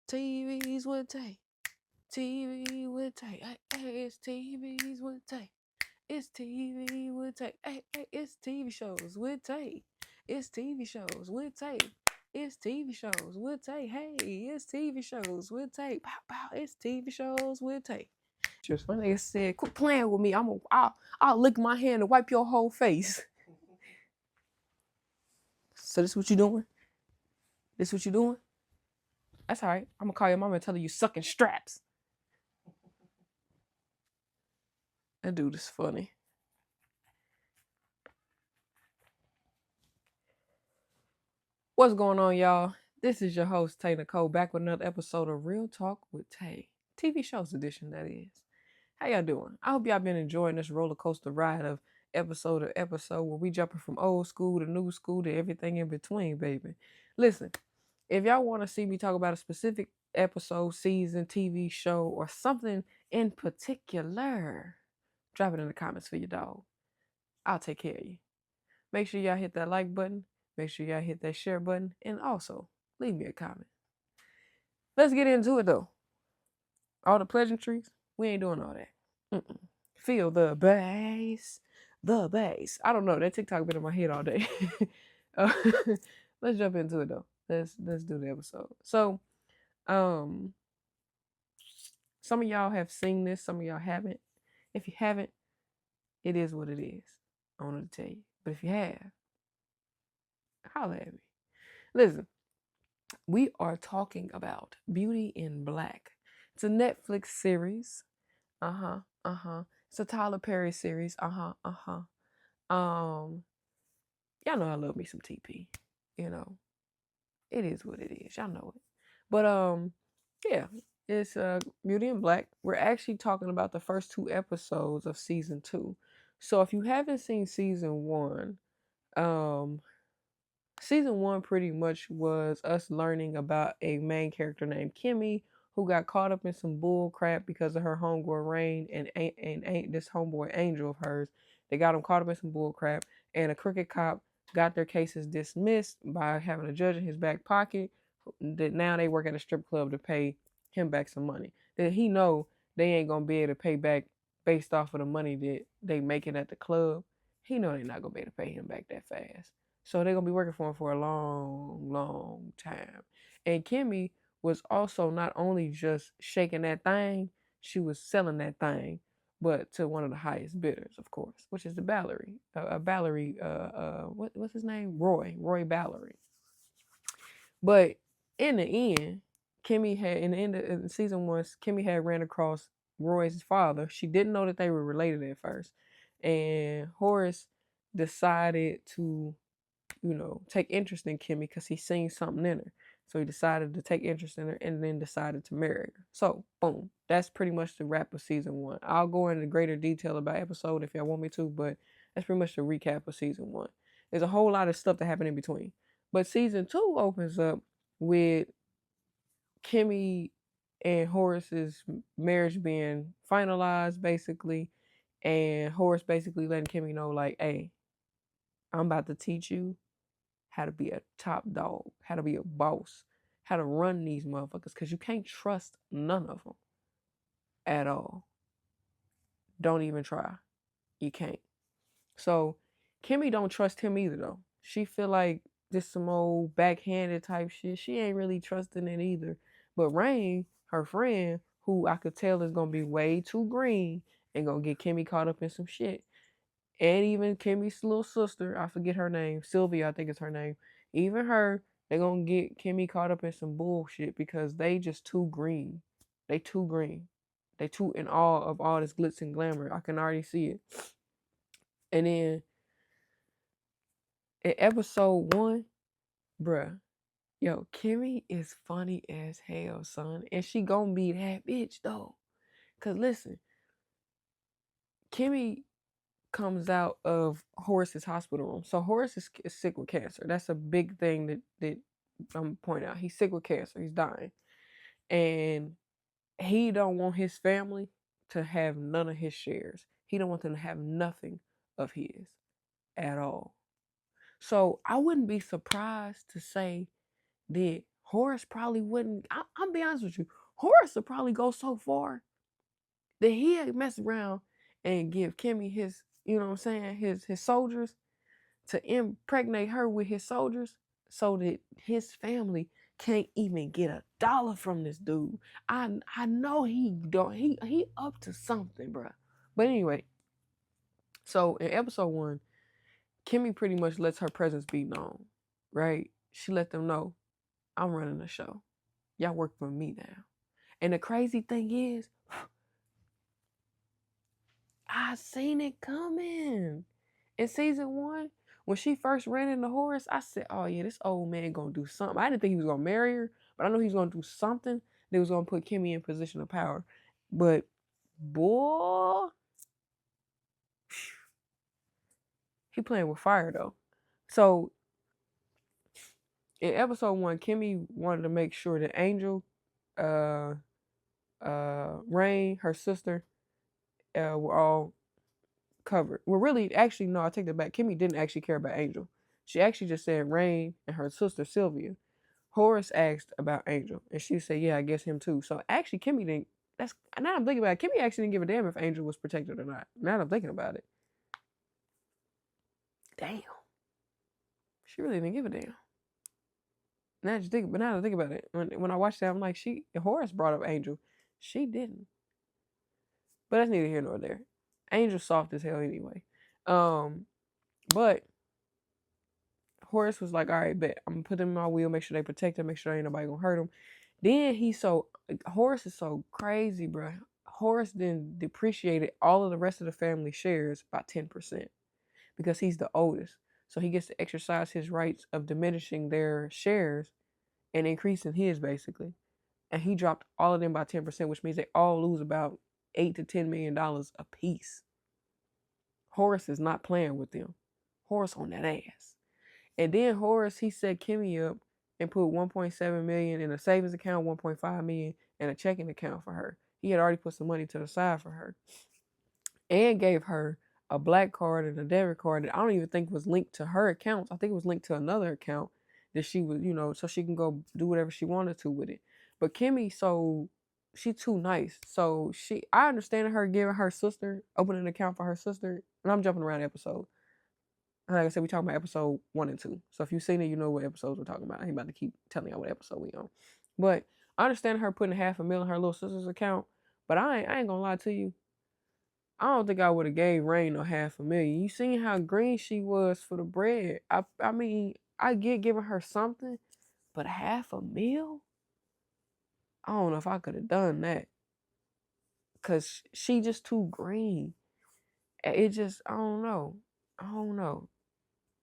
TVs with Tay. TV with Tay. Hey, it's TVs with Tay. It's TV with Tay. Hey, it's TV shows with Tay. It's TV shows with Tay. It's TV shows with Tay. Hey, it's TV shows with Tay. Pow, pow, it's TV shows with Tay. Just my nigga said, quit playing with me. I'll lick my hand and wipe your whole face. So this what you doing? This what you doing? That's all right. I'm gonna call your mama and tell her you sucking straps. That dude is funny. What's going on, y'all? This is your host, Tay Nicole, back with another episode of Real Talk with Tay. TV shows edition, that is. How y'all doing? I hope y'all been enjoying this roller coaster ride of episode to episode where we jumping from old school to new school to everything in between, baby. Listen, if y'all want to see me talk about a specific episode, season, TV show, or something in particular, drop it in the comments for your dog. I'll take care of you. Make sure y'all hit that like button. Make sure y'all hit that share button. And also, leave me a comment. Let's get into it, though. All the pleasantries, we ain't doing all that. Feel the bass. The bass. I don't know. That TikTok been in my head all day. Let's jump into it, though. Let's do the episode. So, some of y'all have seen this. Some of y'all haven't. If you haven't, it is what it is. I wanted to tell you. But if you have, holla at me. Listen, we are talking about Beauty in Black. It's a Netflix series. It's a Tyler Perry series. Y'all know I love me some TP. You know, it is what it is. Y'all know it. But yeah, it's Beauty in Black. We're actually talking about the first 2 episodes of season 2. So if you haven't seen season 1, season 1 pretty much was us learning about a main character named Kimmie who got caught up in some bull crap because of her homegirl Rain and this homeboy Angel of hers. They got him caught up in some bull crap, and a crooked cop got their cases dismissed by having a judge in his back pocket. That now they work at a strip club to pay him back some money that he know they ain't gonna be able to pay back based off of the money that they making at the club. He know they're not gonna be able to pay him back that fast. So they're going to be working for him for a long, long time. And Kimmie was also not only just shaking that thing, she was selling that thing, but to one of the highest bidders, of course, which is the what's his name? Roy Ballery. But in the end, Kimmie had, in the end of season 1, Kimmie had ran across Roy's father. She didn't know that they were related at first. And Horace decided to take interest in Kimmie because he seen something in her. So he decided to take interest in her and then decided to marry her. So, boom. That's pretty much the wrap of season 1. I'll go into greater detail about episode if y'all want me to, but that's pretty much the recap of season 1. There's a whole lot of stuff that happened in between. But season 2 opens up with Kimmie and Horace's marriage being finalized, basically. And Horace basically letting Kimmie know, like, hey, I'm about to teach you how to be a top dog, how to be a boss, how to run these motherfuckers, because you can't trust none of them at all. Don't even try. You can't. So Kimmie don't trust him either, though. She feel like this some old backhanded type shit. She ain't really trusting it either. But Rain, her friend, who I could tell is going to be way too green and going to get Kimmie caught up in some shit. And even Kimmie's little sister, I forget her name, Sylvia, I think is her name. Even her, they're going to get Kimmie caught up in some bullshit because they just too green. They too green. They too in awe of all this glitz and glamour. I can already see it. And then in episode 1, bruh, yo, Kimmie is funny as hell, son. And she gonna be that bitch, though. Because listen, Kimmie comes out of Horace's hospital room. So Horace is sick with cancer. That's a big thing that I'm pointing out. He's sick with cancer. He's dying. And he don't want his family to have none of his shares. He don't want them to have nothing of his at all. So I wouldn't be surprised to say that Horace probably wouldn't. I'll be honest with you. Horace would probably go so far that he'd mess around and give Kimmie his, you know what I'm saying, his soldiers to impregnate her with his soldiers so that his family can't even get $1 from this dude. I know he don't he up to something, bruh. But anyway, so in episode 1, Kimmie pretty much lets her presence be known, right? She let them know, I'm running the show. Y'all work for me now. And the crazy thing is, I seen it coming. In season 1, when she first ran into Horace, I said, oh yeah, this old man gonna do something. I didn't think he was gonna marry her, but I know he's gonna do something that was gonna put Kimmie in position of power. But boy, he playing with fire though. So in episode 1, Kimmie wanted to make sure that Angel, Rain, her sister, were all covered. Well, really, actually, no, I take that back. Kimmie didn't actually care about Angel. She actually just said Rain and her sister Sylvia. Horace asked about Angel, and she said, yeah, I guess him too. So actually, Kimmie didn't. That's now I'm thinking about it. Kimmie actually didn't give a damn if Angel was protected or not. Now that I'm thinking about it. Damn. She really didn't give a damn. Now that I think about it, when I watched that, I'm like, Horace brought up Angel. She didn't. But that's neither here nor there. Angel's soft as hell anyway. But Horace was like, all right, bet. I'm gonna put them in my wheel, make sure they protect him, make sure ain't nobody gonna hurt him. Then Horace is so crazy, bro. Horace then depreciated all of the rest of the family shares by 10% because he's the oldest. So he gets to exercise his rights of diminishing their shares and increasing his basically. And he dropped all of them by 10%, which means they all lose about $8 to $10 million a piece. Horace is not playing with them. Horace on that ass. And then Horace, he set Kimmie up and put 1.7 million in a savings account, 1.5 million in a checking account for her. He had already put some money to the side for her. And gave her a black card and a debit card that I don't even think was linked to her accounts. I think it was linked to another account that she was, so she can go do whatever she wanted to with it. But Kimmie, she too nice. So I understand her giving her sister, opening an account for her sister. And I'm jumping around episodes. Like I said, we talking about episode 1 and 2. So if you've seen it, you know what episodes we're talking about. I ain't about to keep telling y'all what episode we on. But I understand her putting $500,000 in her little sister's account. But I ain't gonna lie to you. I don't think I would have gave Rain no $500,000. You seen how green she was for the bread. I mean, I get giving her something, but $500,000? I don't know if I could have done that. Cause she just too green. It just, I don't know. I'm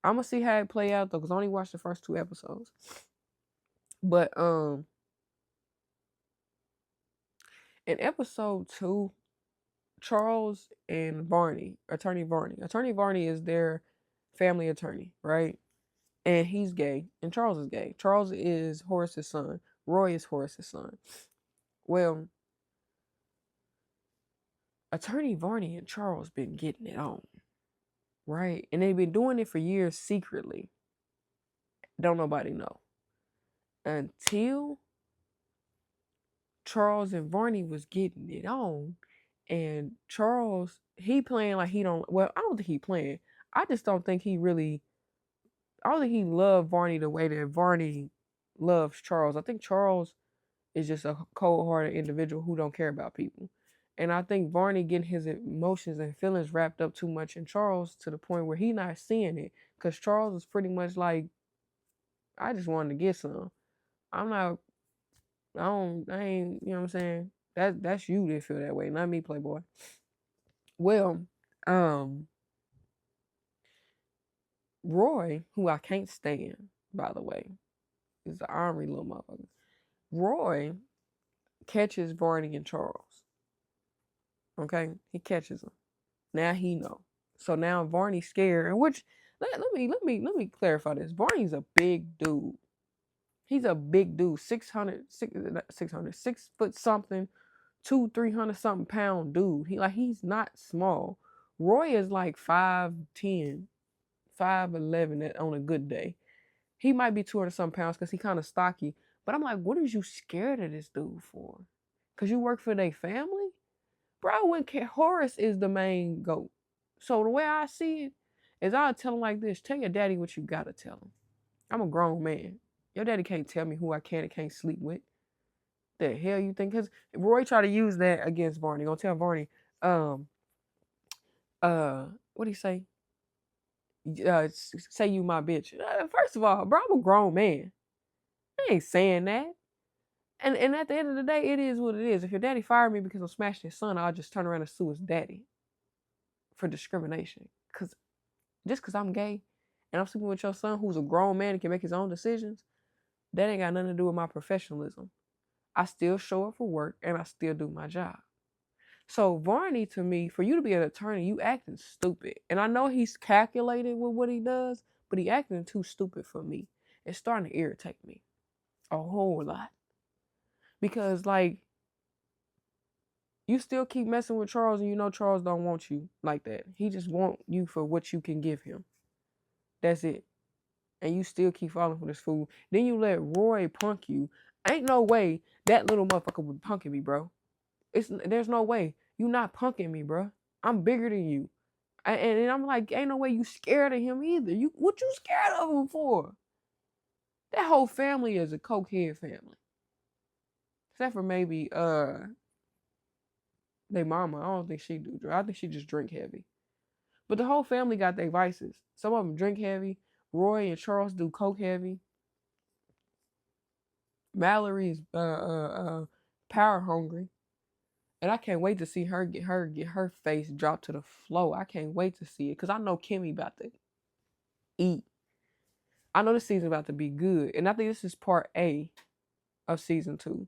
gonna see how it play out though, cause I only watched the first 2 episodes. But in episode 2, Charles and Attorney Varney is their family attorney, right? And he's gay, and Charles is gay. Charles is Horace's son. Roy is Horace's son. Well, Attorney Varney and Charles been getting it on, right? And they've been doing it for years secretly. Don't nobody know. Until Charles and Varney was getting it on. And Charles, he playing like he don't, well, I don't think he playing. I just don't think he loved Varney the way that Varney loves Charles. I think Charles is just a cold-hearted individual who don't care about people. And I think Varney getting his emotions and feelings wrapped up too much in Charles to the point where he not seeing it. Because Charles is pretty much like, I just wanted to get some. I ain't, you know what I'm saying? That's you that feel that way, not me, Playboy. Well, Roy, who I can't stand, by the way, is an ornery little motherfucker. Roy catches Varney and Charles. Okay? He catches them. Now he know. So now Varney's scared. And which let me clarify this. Varney's a big dude. He's a big dude. 6 foot something, 300 something pound dude. He's not small. Roy is like 5'10", 5'11" on a good day. He might be 200 something pounds because he kind of stocky, But I'm like, what is you scared of this dude for? Because you work for their family? Bro, I wouldn't care. Horace is the main goat. So the way I see it is I'll tell him like this. Tell your daddy what you gotta tell him. I'm a grown man. Your daddy can't tell me who I can and can't sleep with. The hell you think? Because Roy tried to use that against Barney. Gonna tell Barney, um, what do you say? Say you my bitch. First of all, bro, I'm a grown man. I ain't saying that. And at the end of the day, it is what it is. If your daddy fired me because I'm smashing his son, I'll just turn around and sue his daddy for discrimination. Just because I'm gay and I'm sleeping with your son who's a grown man and can make his own decisions, that ain't got nothing to do with my professionalism. I still show up for work and I still do my job. So Varney, to me, for you to be an attorney, you acting stupid. And I know he's calculated with what he does, but he acting too stupid for me. It's starting to irritate me a whole lot. Because, like, you still keep messing with Charles and you know Charles don't want you like that. He just want you for what you can give him. That's it. And you still keep falling for this fool. Then you let Roy punk you. Ain't no way that little motherfucker would punking me, bro. There's no way. You not punking me, bro. I'm bigger than you. And I'm like, ain't no way you scared of him either. What you scared of him for? That whole family is a cokehead family. Except for maybe their mama. I don't think she do. I think she just drink heavy. But the whole family got their vices. Some of them drink heavy. Roy and Charles do coke heavy. Mallory's power hungry. And I can't wait to see her get her face dropped to the floor. I can't wait to see it. Because I know Kimmie about to eat. I know this season about to be good. And I think this is part A of season 2.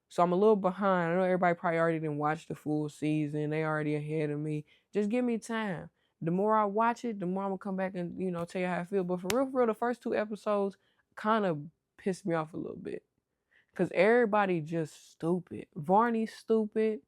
So I'm a little behind. I know everybody probably already didn't watch the full season. They already ahead of me. Just give me time. The more I watch it, the more I'm going to come back and, tell you how I feel. But for real, the first 2 episodes kind of pissed me off a little bit. Because everybody just stupid. Varney's stupid.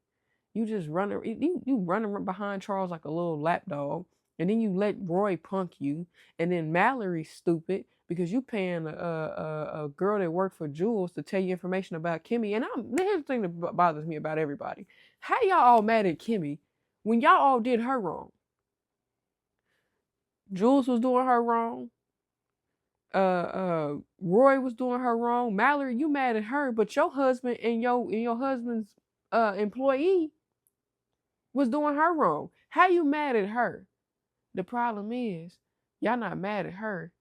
You just running, you running behind Charles like a little lapdog. And then you let Roy punk you. And then Mallory's stupid because you paying a girl that worked for Jules to tell you information about Kimmie. And here's the thing that bothers me about everybody. How y'all all mad at Kimmie when y'all all did her wrong? Jules was doing her wrong. Roy was doing her wrong. Mallory, you mad at her, but your husband and your husband's employee was doing her wrong. How you mad at her? The problem is, y'all not mad at her.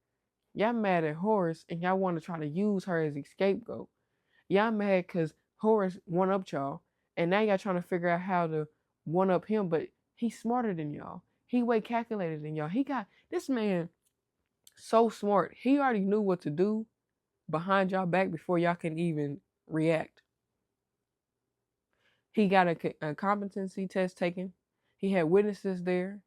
Y'all mad at Horace and y'all want to try to use her as a scapegoat. Y'all mad because Horace one-upped y'all. And now y'all trying to figure out how to one-up him, but he's smarter than y'all. He way calculated than y'all. This man so smart. He already knew what to do behind y'all back before y'all can even react. He got a competency test taken. He had witnesses there.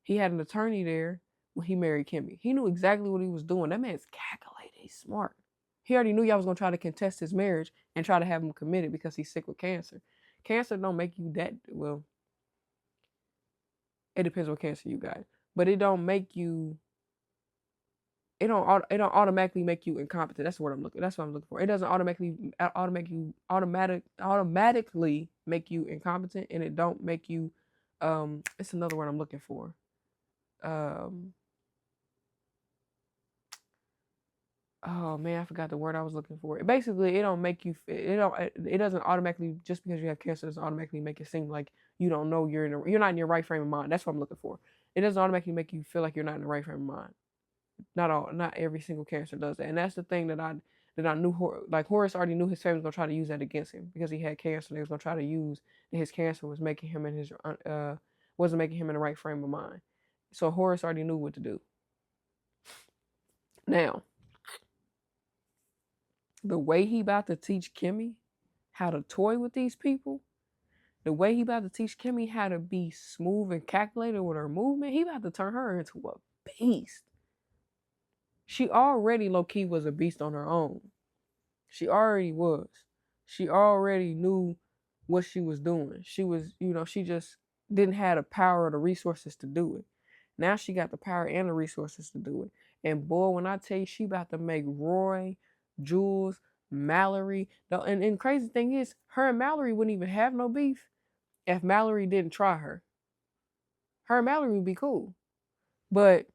He had an attorney there when he married Kimmie. He knew exactly what he was doing. That man's calculated. He's smart. He already knew y'all was going to try to contest his marriage and try to have him committed because he's sick with cancer. Cancer don't make you that, well, it depends what cancer you got. But it don't make you, it don't automatically make you incompetent. That's what I'm looking for. It doesn't automatically make you incompetent, and it don't make you, it's another word I'm looking for. Oh man, I forgot the word I was looking for. Basically, it don't make you. It doesn't automatically, just because you have cancer doesn't automatically make it seem like you don't know you're not in your right frame of mind. That's what I'm looking for. It doesn't automatically make you feel like you're not in the right frame of mind. Not every single cancer does that, and that's the thing that I knew. Like Horace already knew his family was gonna try to use that against him because he had cancer. They was gonna try to use that his cancer was making him wasn't making him in the right frame of mind. So Horace already knew what to do. Now, the way he about to teach Kimmie how to toy with these people, the way he about to teach Kimmie how to be smooth and calculated with her movement, he about to turn her into a beast. She already low-key was a beast on her own. She already was. She already knew what she was doing. She was, she just didn't have the power or the resources to do it. Now she got the power and the resources to do it. And boy, when I tell you, she about to make Roy, Jules, Mallory. And crazy thing is, her and Mallory wouldn't even have no beef if Mallory didn't try her. Her and Mallory would be cool. But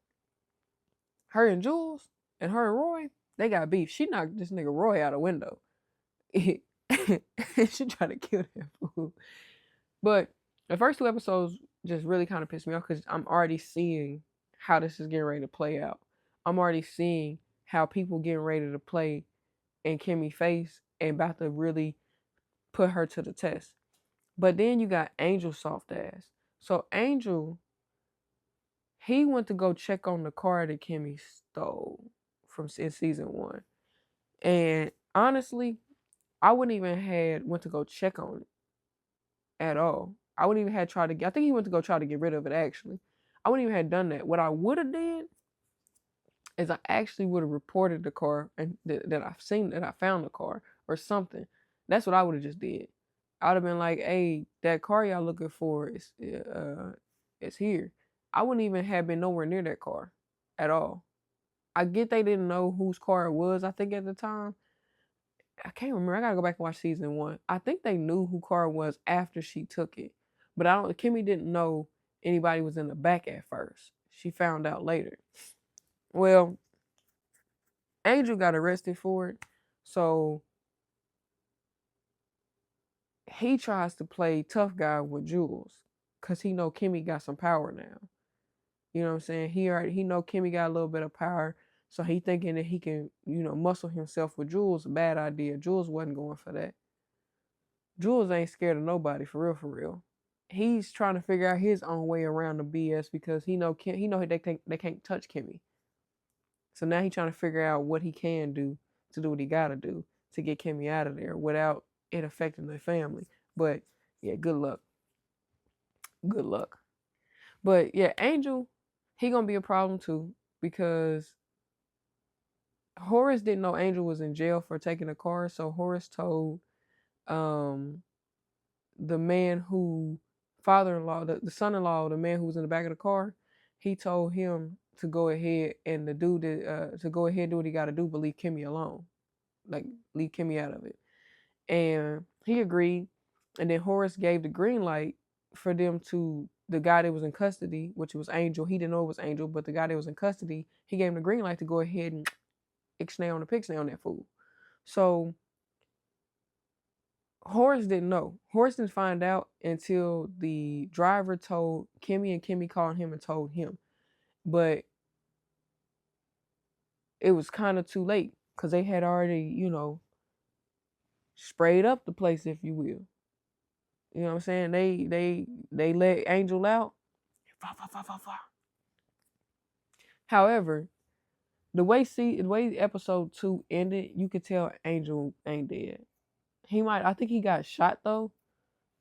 her and Jules and her and Roy, they got beef. She knocked this nigga Roy out a window. She tried to kill that fool. But the first two episodes just really kind of pissed me off because I'm already seeing how this is getting ready to play out. I'm already seeing how people getting ready to play in Kimmie's face and about to really put her to the test. But then you got Angel soft ass. So Angel, he went to go check on the car that Kimmie stole from in season 1. And honestly, I wouldn't even had went to go check on it at all. I wouldn't even had tried to. I think he went to go try to get rid of it. Actually, I wouldn't even had done that. What I would have did is I actually would have reported the car and that I've seen that I found the car or something. That's what I would have just did. I would have been like, "Hey, that car y'all looking for is here." I wouldn't even have been nowhere near that car at all. I get they didn't know whose car it was. I think at the time, I can't remember. I gotta go back and watch season 1. I think they knew who car it was after she took it, but I don't. Kimmie didn't know anybody was in the back at first. She found out later. Well, Angel got arrested for it, so he tries to play tough guy with Jules, cause he know Kimmie got some power now. You know what I'm saying? He know Kimmie got a little bit of power, so he thinking that he can, muscle himself with Jules. Bad idea. Jules wasn't going for that. Jules ain't scared of nobody, for real, for real. He's trying to figure out his own way around the BS because he know they can't touch Kimmie. So now he's trying to figure out what he can do to do what he gotta do to get Kimmie out of there without it affecting the family. But yeah, good luck. Good luck. But yeah, Angel, he gonna be a problem too because Horace didn't know Angel was in jail for taking a car, so Horace told um the man who father-in-law, the son-in-law, the man who was in the back of the car, he told him to go ahead and to go ahead and do what he got to do, but leave Kimmie alone, like leave Kimmie out of it. And he agreed. And then Horace gave the green light for them to the guy that was in custody, which was Angel. He didn't know it was Angel, but the guy that was in custody, he gave him the green light to go ahead and ixnay on the pixnay on that fool. So Horace didn't know. Horace didn't find out until the driver told Kimmie, and Kimmie called him and told him. But it was kind of too late because they had already, sprayed up the place, if you will. You know what I'm saying? They let Angel out. However, the way episode 2 ended, you could tell Angel ain't dead. I think he got shot though,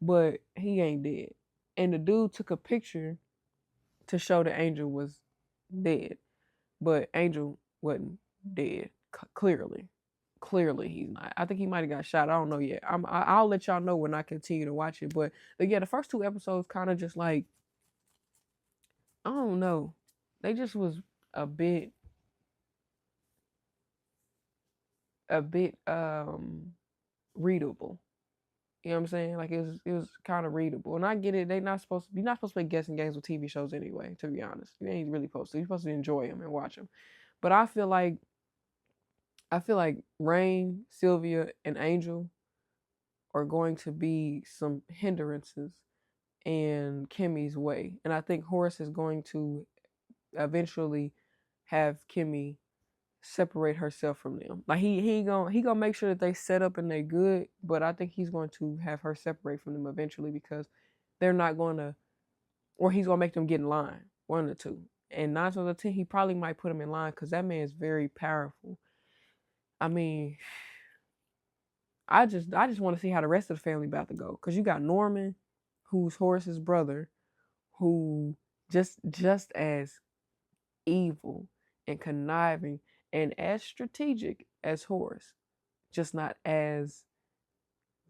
but he ain't dead. And the dude took a picture to show that Angel was dead, but Angel wasn't dead. Clearly, he's not. I think he might have got shot. I don't know yet. I'll let y'all know when I continue to watch it. But yeah, the first 2 episodes kind of just like, I don't know, they just was a bit readable. You know what I'm saying? Like it was kind of readable. And I get it. You're not supposed to play guessing games with TV shows anyway, to be honest. You ain't really supposed to. You're supposed to enjoy them and watch them. But I feel like Rain, Sylvia, and Angel are going to be some hindrances in Kimmie's way. And I think Horace is going to eventually have Kimmie separate herself from them. Like he gonna make sure that they set up and they good, but I think he's going to have her separate from them eventually because they're not going to, or he's gonna make them get in line, one of the two. And 9 times out of 10, he probably might put him in line because that man is very powerful. I mean, I just want to see how the rest of the family about to go because you got Norman, who's Horace's brother, who just as evil and conniving and as strategic as Horace, just not as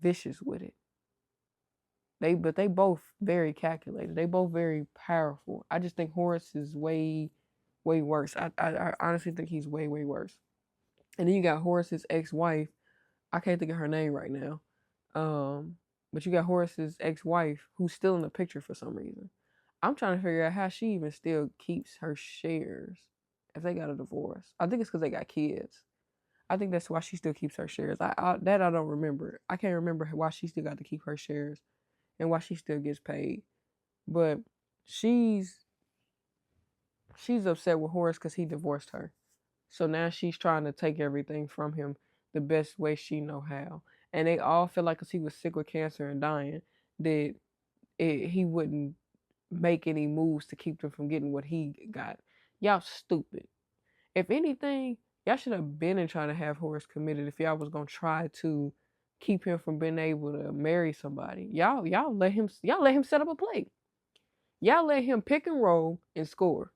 vicious with it. But they both very calculated. They both very powerful. I just think Horace is way worse. I honestly think he's way worse. And then you got Horace's ex-wife, I can't think of her name right now. But you got Horace's ex-wife who's still in the picture for some reason. I'm trying to figure out how she even still keeps her shares if they got a divorce. I think it's because they got kids. I think that's why she still keeps her shares. I don't remember. I can't remember why she still got to keep her shares and why she still gets paid. But she's upset with Horace because he divorced her. So now she's trying to take everything from him the best way she know how. And they all feel like because he was sick with cancer and dying, that he wouldn't make any moves to keep them from getting what he got. Y'all stupid. If anything, y'all should have been in trying to have Horace committed if y'all was gonna try to keep him from being able to marry somebody. Y'all let him set up a play. Y'all let him pick and roll and score.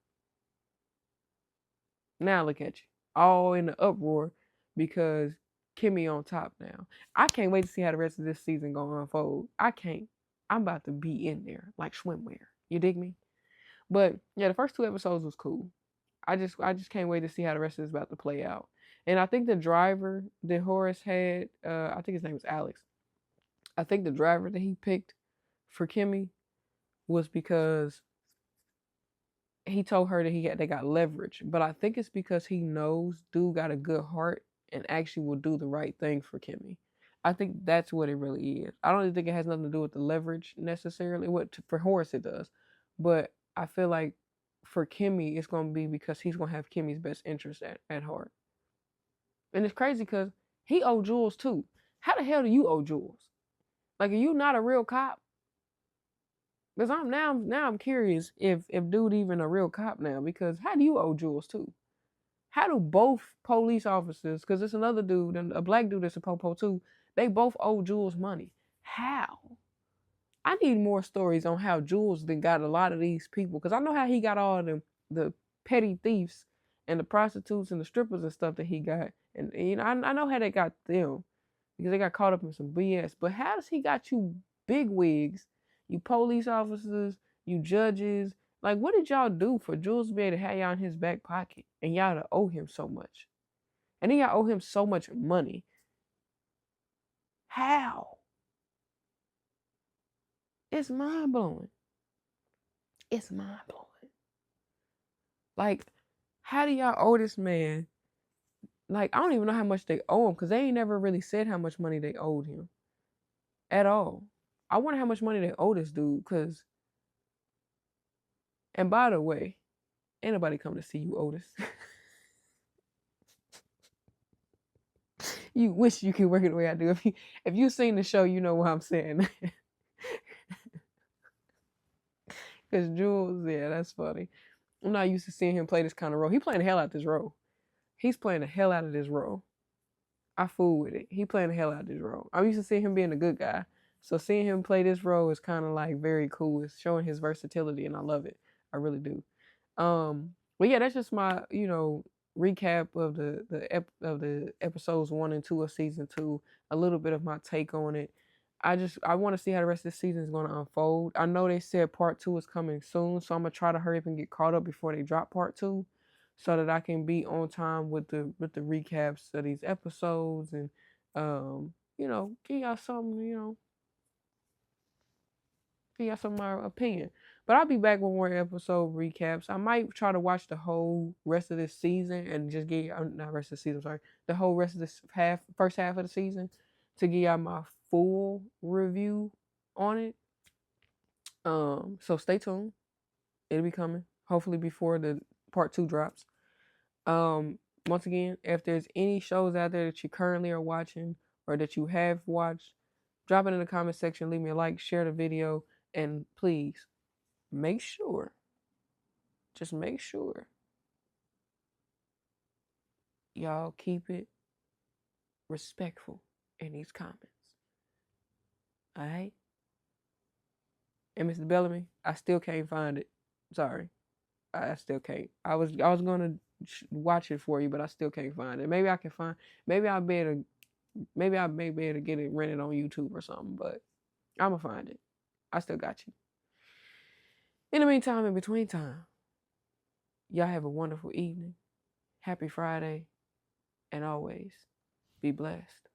Now look at you, all in the uproar because Kimmie on top now. I can't wait to see how the rest of this season gonna unfold. I can't. I'm about to be in there like swimwear. You dig me? But yeah, the first 2 episodes was cool. I just can't wait to see how the rest of this is about to play out. And I think the driver that Horace had, I think his name was Alex. I think the driver that he picked for Kimmie was because he told her that they got leverage, but I think it's because he knows dude got a good heart and actually will do the right thing for Kimmie. I think that's what it really is. I don't even think it has nothing to do with the leverage necessarily. For Horace it does, but I feel like for Kimmie it's gonna be because he's gonna have Kimmie's best interest at heart. And it's crazy because he owed Jules too. How the hell do you owe Jules? Like, are you not a real cop? Because I'm curious if dude even a real cop now. Because how do you owe Jules too? How do both police officers? Because it's another dude and a black dude that's a popo too. They both owe Jules money. How? I need more stories on how Jules then got a lot of these people. Because I know how he got all the petty thieves and the prostitutes and the strippers and stuff that he got. And you know, I know how they got them because they got caught up in some BS. But how does he got you big wigs, you police officers, you judges? Like, what did y'all do for Jules to be able to have y'all in his back pocket and y'all to owe him so much? And then y'all owe him so much money. How? It's mind blowing. It's mind blowing. Like, how do y'all owe this man? Like, I don't even know how much they owe him because they ain't never really said how much money they owed him at all. I wonder how much money they owe this dude because, and by the way, ain't nobody come to see you, Otis. You wish you could work it the way I do. If you seen the show, you know what I'm saying. Because Jules, yeah, that's funny. I'm not used to seeing him play this kind of role. He playing the hell out this role. He's playing the hell out of this role. I fool with it. He playing the hell out of this role. I'm used to seeing him being a good guy. So seeing him play this role is kind of like very cool. It's showing his versatility and I love it. I really do. But yeah, that's just my, recap of the episodes 1 and 2 of season 2. A little bit of my take on it. I want to see how the rest of the season is going to unfold. I know they said part 2 is coming soon, so I'm gonna try to hurry up and get caught up before they drop part 2, so that I can be on time with the recaps of these episodes and give y'all some give y'all some of my opinion. But I'll be back with more episode recaps. I might try to watch the whole rest of this season and just get not rest of the season, sorry, the whole rest of this first half of the season to give y'all my full review on it. So stay tuned. It'll be coming hopefully before the part 2 drops. Once again, if there's any shows out there that you currently are watching or that you have watched, drop it in the comment section. Leave me a like, share the video, and please make sure, just make sure y'all keep it respectful in these comments. All right? And Mr. Bellamy, I still can't find it. Sorry. I still can't. I was gonna watch it for you, but I still can't find it. Maybe I can find. Maybe I may be able to get it rented on YouTube or something. But I'm gonna find it. I still got you. In the meantime, in between time, y'all have a wonderful evening. Happy Friday, and always be blessed.